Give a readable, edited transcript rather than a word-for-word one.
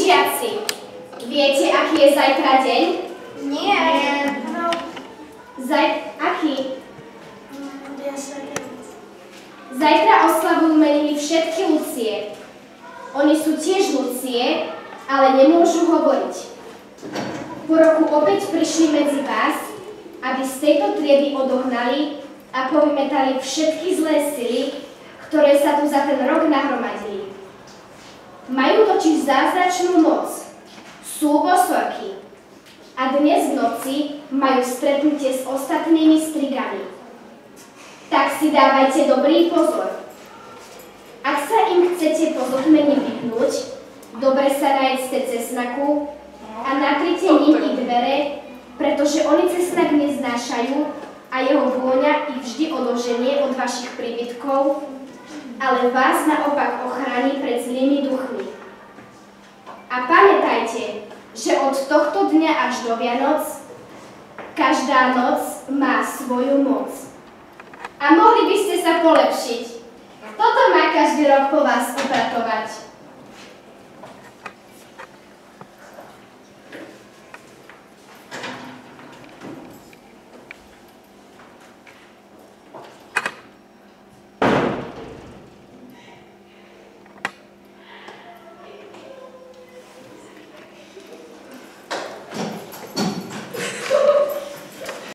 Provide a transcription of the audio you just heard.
Spolužiaci, viete, aký je zajtra deň? Nie. No. Aký? Zajtra oslavujú meniny všetky Lucie. Oni sú tiež Lucie, ale nemôžu hovoriť. Po roku opäť prišli medzi vás, aby z tejto triedy odohnali a povymetali všetky zlé sily, ktoré sa tu za ten rok nahromadili. Majú totiž zázračnú moc. Sú bosorky. A dnes v noci majú stretnutie s ostatnými strigami. Tak si dávajte dobrý pozor. Ak sa im chcete po zotmení vyhnúť, dobre sa najedzte cesnaku a nakryte ním i dvere, pretože oni cesnak neznášajú a jeho vôňa ich vždy odoženie od vašich príbytkov, ale vás naopak ochráni pred zlými duchmi. A pamätajte, že od tohto dňa až do Vianoc každá noc má svoju moc. A mohli by ste sa polepšiť. Toto má každý rok po vás upratovať.